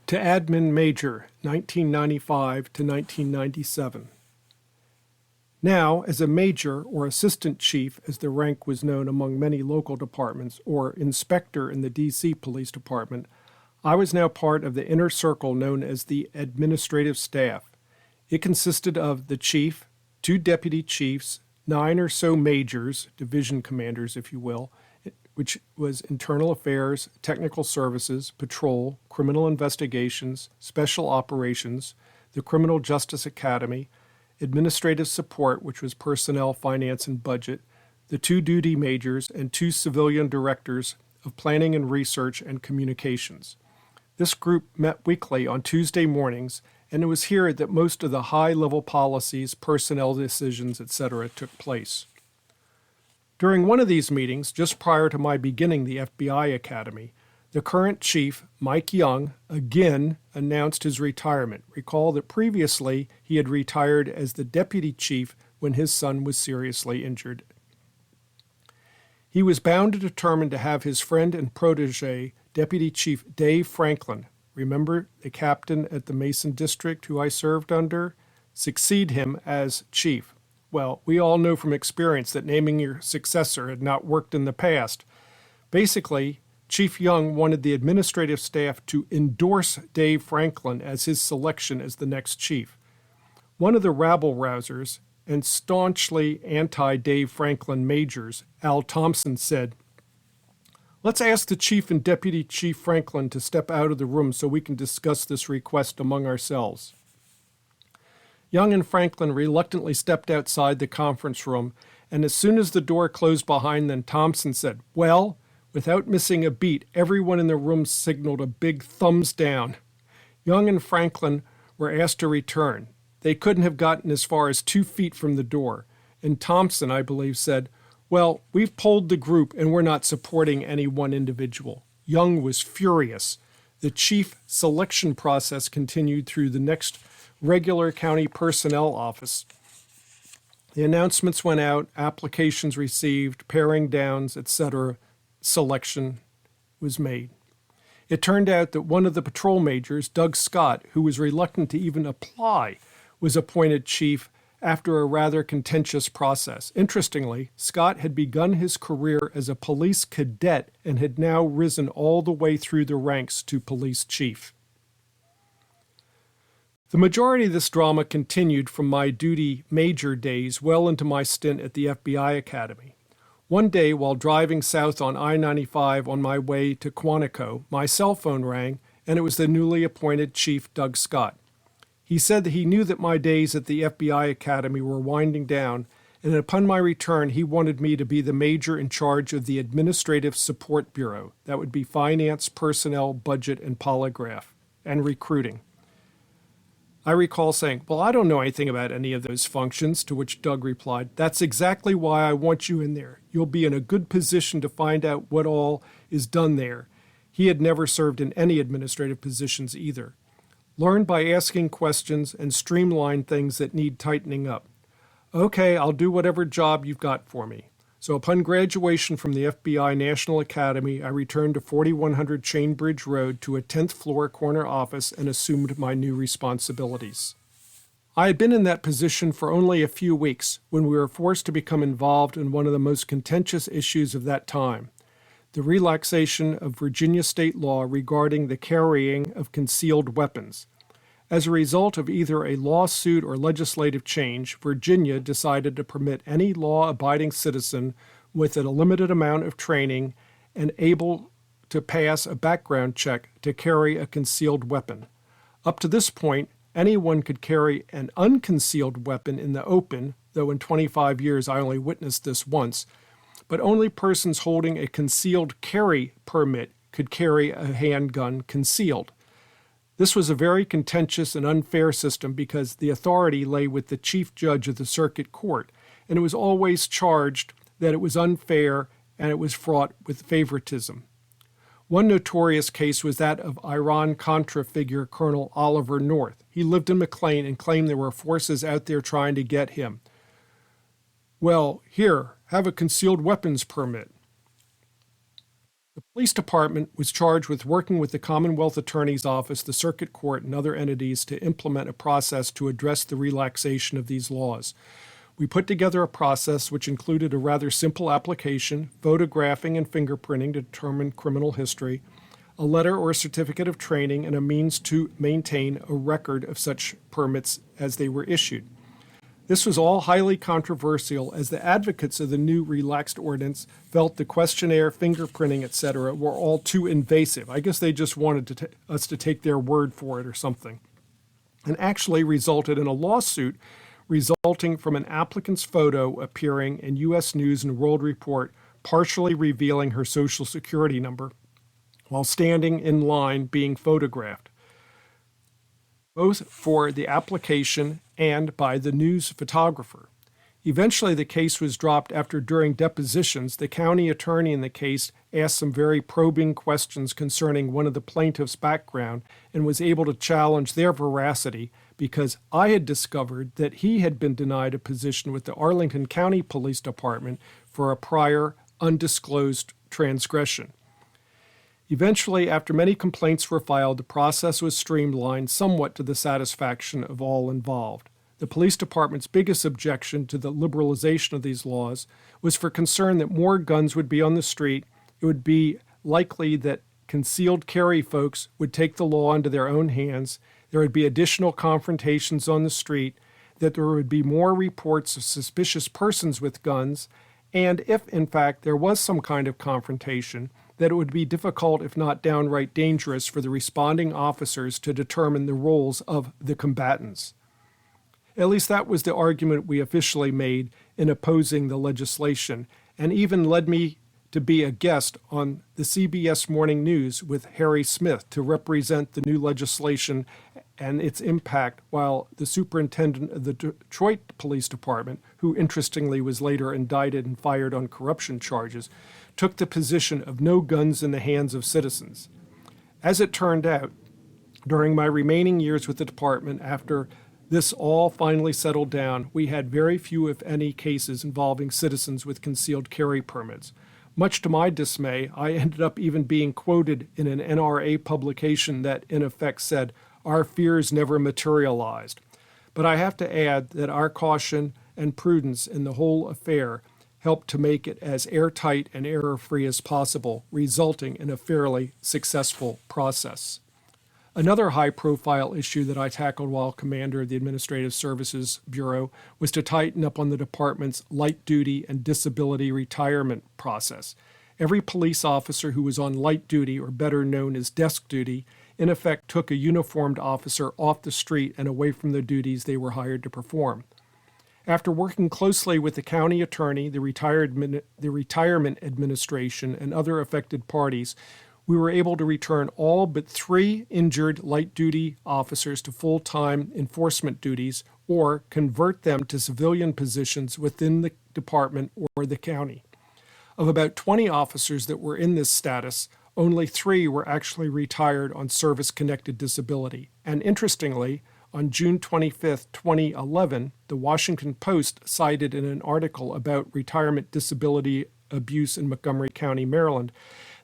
to Admin Major, 1995 to 1997. Now, as a major or assistant chief, as the rank was known among many local departments, or inspector in the D.C. Police Department, I was now part of the inner circle known as the administrative staff. It consisted of the chief, 2 deputy chiefs, 9 or so majors, division commanders, if you will, which was internal affairs, technical services, patrol, criminal investigations, special operations, the Criminal Justice Academy, administrative support, which was personnel, finance, and budget, the 2 duty majors, and 2 civilian directors of planning and research and communications. This group met weekly on Tuesday mornings, and it was here that most of the high-level policies, personnel decisions, etc. took place. During one of these meetings, just prior to my beginning the FBI Academy, the current chief, Mike Young, again announced his retirement. Recall that previously he had retired as the deputy chief when his son was seriously injured. He was bound and determined to have his friend and protege, Deputy Chief Dave Franklin, remember the captain at the Mason District who I served under, succeed him as chief. Well, we all know from experience that naming your successor had not worked in the past. Basically, Chief Young wanted the administrative staff to endorse Dave Franklin as his selection as the next chief. One of the rabble-rousers and staunchly anti-Dave Franklin majors, Al Thompson, said, "Let's ask the chief and Deputy Chief Franklin to step out of the room so we can discuss this request among ourselves." Young and Franklin reluctantly stepped outside the conference room, and as soon as the door closed behind them, Thompson said, "Well," without missing a beat, everyone in the room signaled a big thumbs down. Young and Franklin were asked to return. They couldn't have gotten as far as 2 feet from the door, and Thompson, I believe, said, "Well, we've polled the group and we're not supporting any one individual." Young was furious. The chief selection process continued through the next regular county personnel office. The announcements went out, applications received, paring downs, etc. Selection was made. It turned out that one of the patrol majors, Doug Scott, who was reluctant to even apply, was appointed chief after a rather contentious process. Interestingly, Scott had begun his career as a police cadet and had now risen all the way through the ranks to police chief. The majority of this drama continued from my duty major days well into my stint at the FBI Academy. One day, while driving south on I-95 on my way to Quantico, my cell phone rang, and it was the newly appointed Chief Doug Scott. He said that he knew that my days at the FBI Academy were winding down, and upon my return he wanted me to be the major in charge of the Administrative Support Bureau. That would be finance, personnel, budget, and polygraph, and recruiting. I recall saying, "Well, I don't know anything about any of those functions," to which Doug replied, "That's exactly why I want you in there. You'll be in a good position to find out what all is done there." He had never served in any administrative positions either. "Learn by asking questions and streamline things that need tightening up." "Okay, I'll do whatever job you've got for me." So upon graduation from the FBI National Academy, I returned to 4100 Chainbridge Road to a 10th floor corner office and assumed my new responsibilities. I had been in that position for only a few weeks when we were forced to become involved in one of the most contentious issues of that time, the relaxation of Virginia state law regarding the carrying of concealed weapons. As a result of either a lawsuit or legislative change, Virginia decided to permit any law-abiding citizen with a limited amount of training and able to pass a background check to carry a concealed weapon. Up to this point, anyone could carry an unconcealed weapon in the open, though in 25 years I only witnessed this once, but only persons holding a concealed carry permit could carry a handgun concealed. This was a very contentious and unfair system because the authority lay with the chief judge of the circuit court, and it was always charged that it was unfair and it was fraught with favoritism. One notorious case was that of Iran-Contra figure Colonel Oliver North. He lived in McLean and claimed there were forces out there trying to get him. "Well, here, have a concealed weapons permit." The police department was charged with working with the Commonwealth Attorney's Office, the Circuit Court, and other entities to implement a process to address the relaxation of these laws. We put together a process which included a rather simple application, photographing and fingerprinting to determine criminal history, a letter or certificate of training, and a means to maintain a record of such permits as they were issued. This was all highly controversial, as the advocates of the new relaxed ordinance felt the questionnaire, fingerprinting, etc. were all too invasive. I guess they just wanted us to take their word for it or something, and actually resulted in a lawsuit resulting from an applicant's photo appearing in U.S. News and World Report, partially revealing her Social Security number while standing in line being photographed, both for the application and by the news photographer. Eventually, the case was dropped after, during depositions, the county attorney in the case asked some very probing questions concerning one of the plaintiff's background and was able to challenge their veracity because I had discovered that he had been denied a position with the Arlington County Police Department for a prior undisclosed transgression. Eventually, after many complaints were filed, the process was streamlined somewhat to the satisfaction of all involved. The police department's biggest objection to the liberalization of these laws was for concern that more guns would be on the street. It would be likely that concealed carry folks would take the law into their own hands. There would be additional confrontations on the street, that there would be more reports of suspicious persons with guns, and if, in fact, there was some kind of confrontation, that it would be difficult, if not downright dangerous, for the responding officers to determine the roles of the combatants. At least that was the argument we officially made in opposing the legislation, and even led me to be a guest on the CBS Morning News with Harry Smith to represent the new legislation and its impact, while the superintendent of the Detroit Police Department, who interestingly was later indicted and fired on corruption charges, took the position of no guns in the hands of citizens. As it turned out, during my remaining years with the department, after this all finally settled down, we had very few, if any, cases involving citizens with concealed carry permits. Much to my dismay, I ended up even being quoted in an NRA publication that, in effect, said, "Our fears never materialized." But I have to add that our caution and prudence in the whole affair helped to make it as airtight and error-free as possible, resulting in a fairly successful process. Another high-profile issue that I tackled while commander of the Administrative Services Bureau was to tighten up on the department's light duty and disability retirement process. Every police officer who was on light duty, or better known as desk duty, in effect took a uniformed officer off the street and away from the duties they were hired to perform. After working closely with the county attorney, the retirement administration, and other affected parties, we were able to return all but 3 injured light-duty officers to full-time enforcement duties or convert them to civilian positions within the department or the county. Of about 20 officers that were in this status, only 3 were actually retired on service-connected disability. And interestingly, on June 25, 2011, the Washington Post cited in an article about retirement disability abuse in Montgomery County, Maryland,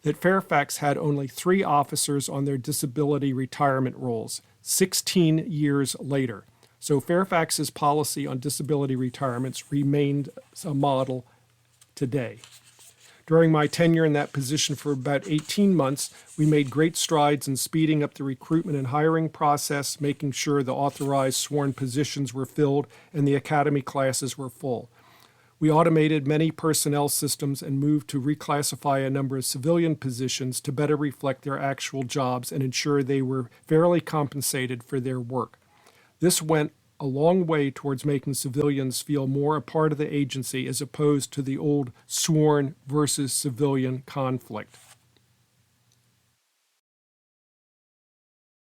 that Fairfax had only 3 officers on their disability retirement rolls 16 years later. So Fairfax's policy on disability retirements remained a model today. During my tenure in that position for about 18 months, we made great strides in speeding up the recruitment and hiring process, making sure the authorized sworn positions were filled and the academy classes were full. We automated many personnel systems and moved to reclassify a number of civilian positions to better reflect their actual jobs and ensure they were fairly compensated for their work. This went a long way towards making civilians feel more a part of the agency as opposed to the old sworn versus civilian conflict.